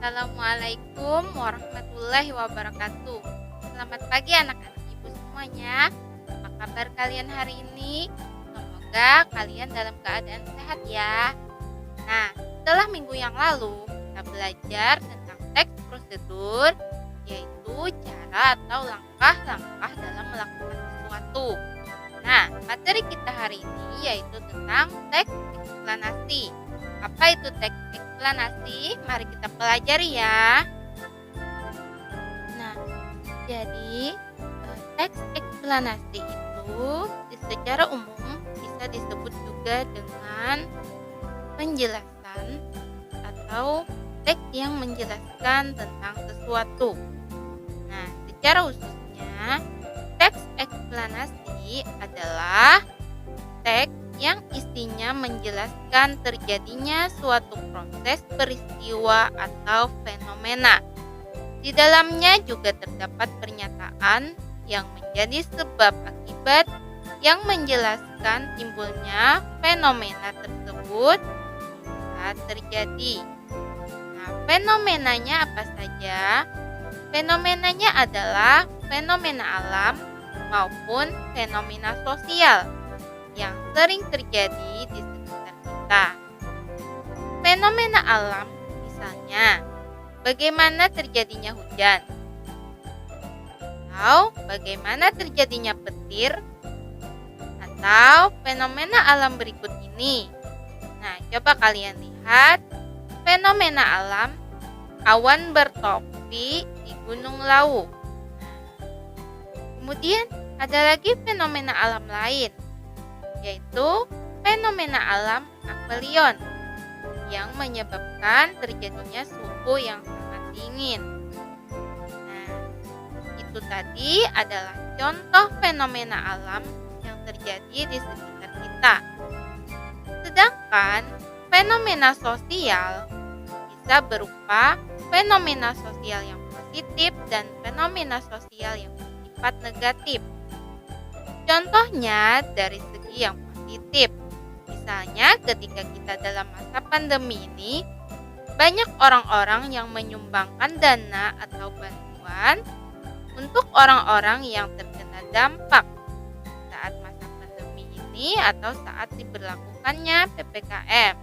Assalamualaikum warahmatullahi wabarakatuh. Selamat pagi anak-anak ibu semuanya. Apa kabar kalian hari ini? Semoga kalian dalam keadaan sehat ya. Nah, setelah minggu yang lalu kita belajar tentang teks prosedur, yaitu cara atau langkah-langkah dalam melakukan sesuatu. Nah, materi kita hari ini yaitu tentang teks eksplanasi. Apa itu teks eksplanasi? Mari kita pelajari ya. Nah, jadi teks eksplanasi itu secara umum bisa disebut juga dengan penjelasan atau teks yang menjelaskan tentang sesuatu. Nah, secara khususnya teks eksplanasi adalah teks yang isinya menjelaskan terjadinya suatu proses, peristiwa, atau fenomena. Di dalamnya juga terdapat pernyataan yang menjadi sebab akibat yang menjelaskan timbulnya fenomena tersebut saat terjadi. Nah, fenomenanya apa saja? Fenomenanya adalah fenomena alam maupun fenomena sosial yang sering terjadi di sekitar kita. Fenomena alam misalnya, bagaimana terjadinya hujan, atau bagaimana terjadinya petir, atau fenomena alam berikut ini. Nah, coba kalian lihat fenomena alam awan bertopi di Gunung Lawu. Kemudian ada lagi fenomena alam lain, yaitu fenomena alam aphelion yang menyebabkan terjadinya suhu yang sangat dingin. Nah, itu tadi adalah contoh fenomena alam yang terjadi di sekitar kita. Sedangkan fenomena sosial bisa berupa fenomena sosial yang positif dan fenomena sosial yang bersifat negatif. Contohnya dari segi yang positif, misalnya ketika kita dalam masa pandemi ini, banyak orang-orang yang menyumbangkan dana atau bantuan untuk orang-orang yang terkena dampak saat masa pandemi ini atau saat diberlakukannya PPKM.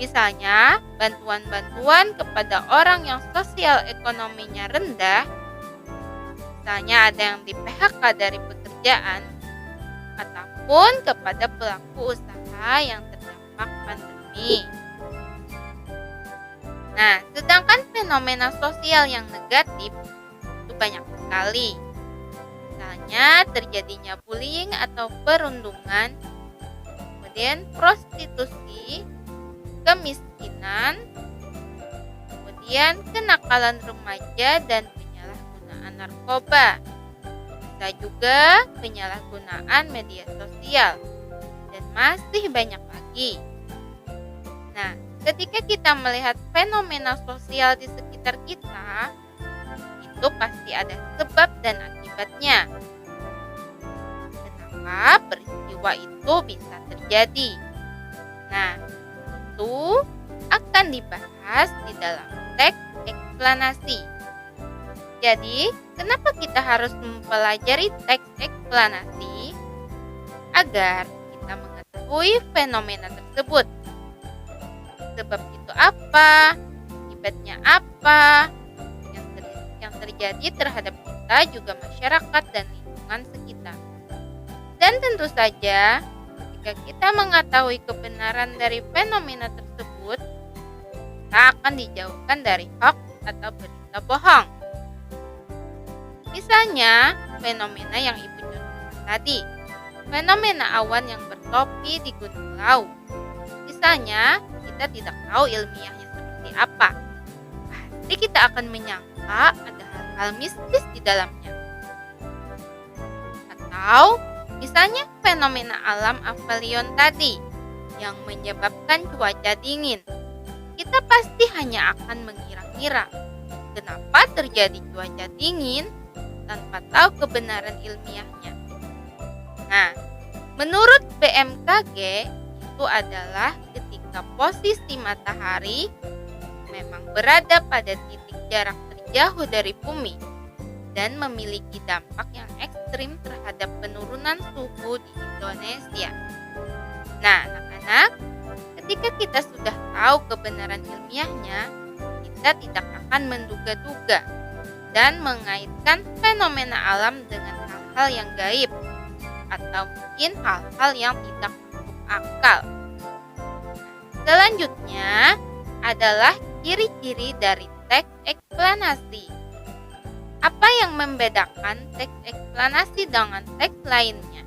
Misalnya, bantuan-bantuan kepada orang yang sosial ekonominya rendah, misalnya ada yang di PHK dari pekerjaan, ataupun kepada pelaku usaha yang terdampak pandemi. Nah, sedangkan fenomena sosial yang negatif itu banyak sekali. Misalnya terjadinya bullying atau perundungan, kemudian prostitusi, kemiskinan, kemudian kenakalan remaja dan penyalahgunaan narkoba. Bisa juga penyalahgunaan media sosial, dan masih banyak lagi. Nah, ketika kita melihat fenomena sosial di sekitar kita, itu pasti ada sebab dan akibatnya. Kenapa peristiwa itu bisa terjadi? Nah, itu akan dibahas di dalam teks eksplanasi. Jadi, kenapa kita harus mempelajari teks eksplanasi? Agar kita mengetahui fenomena tersebut. Sebab itu apa? Akibatnya apa? Yang terjadi terhadap kita juga masyarakat dan lingkungan sekitar. Dan tentu saja, ketika kita mengetahui kebenaran dari fenomena tersebut, kita akan dijauhkan dari hoax atau berita bohong. Misalnya, fenomena yang Ibu contohkan tadi, fenomena awan yang bertopi di Gunung Lawu. Misalnya, kita tidak tahu ilmiahnya seperti apa. Pasti kita akan menyangka ada hal-hal mistis di dalamnya. Atau, misalnya fenomena alam aphelion tadi, yang menyebabkan cuaca dingin. Kita pasti hanya akan mengira-ngira, kenapa terjadi cuaca dingin tanpa tahu kebenaran ilmiahnya. Nah, menurut BMKG itu adalah ketika posisi matahari memang berada pada titik jarak terjauh dari bumi dan memiliki dampak yang ekstrim terhadap penurunan suhu di Indonesia. Nah, anak-anak, ketika kita sudah tahu kebenaran ilmiahnya, kita tidak akan menduga-duga dan mengaitkan fenomena alam dengan hal-hal yang gaib atau mungkin hal-hal yang tidak masuk akal. Selanjutnya adalah ciri-ciri dari teks eksplanasi. Apa yang membedakan teks eksplanasi dengan teks lainnya?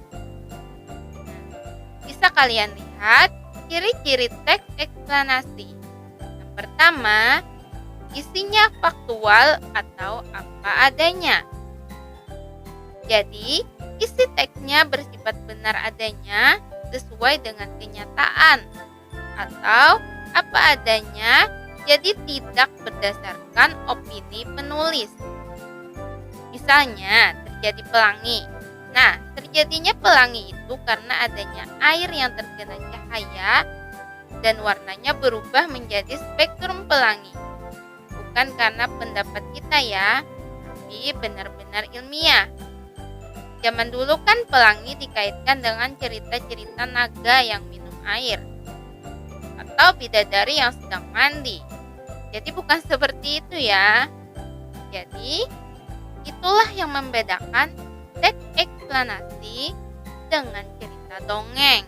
Bisa kalian lihat ciri-ciri teks eksplanasi. Yang pertama, isinya faktual atau apa adanya. Jadi, isi teksnya bersifat benar adanya sesuai dengan kenyataan atau apa adanya, jadi tidak berdasarkan opini penulis. Misalnya, terjadi pelangi. Nah, terjadinya pelangi itu karena adanya air yang terkena cahaya dan warnanya berubah menjadi spektrum pelangi. Bukan karena pendapat kita ya, tapi benar-benar ilmiah. Zaman dulu kan pelangi dikaitkan dengan cerita-cerita naga yang minum air atau bidadari yang sedang mandi. Jadi bukan seperti itu ya. Jadi itulah yang membedakan teks eksplanasi dengan cerita dongeng.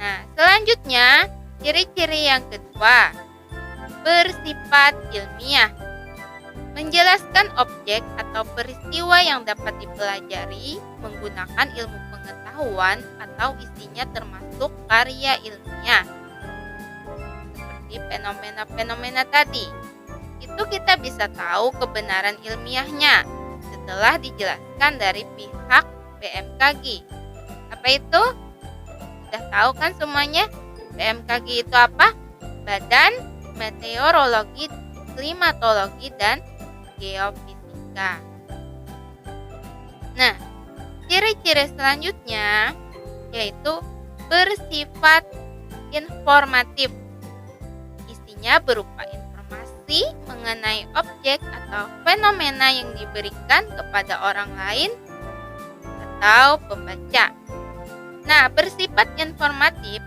Nah, selanjutnya ciri-ciri yang kedua, bersifat ilmiah. Menjelaskan objek atau peristiwa yang dapat dipelajari menggunakan ilmu pengetahuan atau isinya termasuk karya ilmiah. Seperti fenomena-fenomena tadi, itu kita bisa tahu kebenaran ilmiahnya setelah dijelaskan dari pihak BMKG. Apa itu? Sudah tahu kan semuanya? BMKG itu apa? Badan Meteorologi, Klimatologi, dan Geofisika. Nah, ciri-ciri selanjutnya yaitu bersifat informatif. Isinya berupa informasi mengenai objek atau fenomena yang diberikan kepada orang lain atau pembaca. Nah, bersifat informatif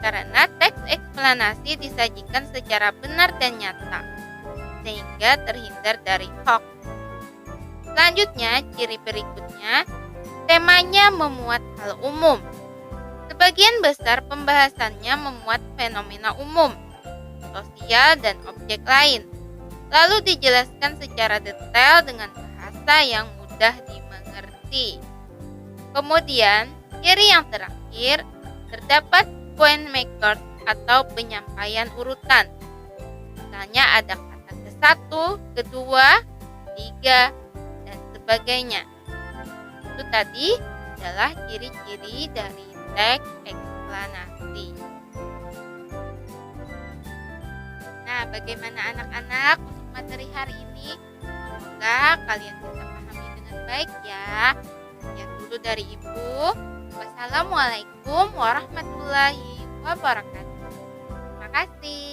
karena teks eksplanasi disajikan secara benar dan nyata, sehingga terhindar dari hoax. Selanjutnya, ciri berikutnya, temanya memuat hal umum. Sebagian besar pembahasannya memuat fenomena umum, sosial, dan objek lain, lalu dijelaskan secara detail dengan bahasa yang mudah dimengerti. Kemudian, ciri yang terakhir, terdapat point makers atau penyampaian urutan. Misalnya ada kata ke-1, kedua, ketiga, dan sebagainya. Itu tadi adalah ciri-ciri dari teks eksplanasi. Nah, bagaimana anak-anak untuk materi hari ini? Semoga kalian bisa pahami dengan baik ya. Sekian dulu dari Ibu. Wassalamualaikum warahmatullahi wabarakatuh. Terima kasih.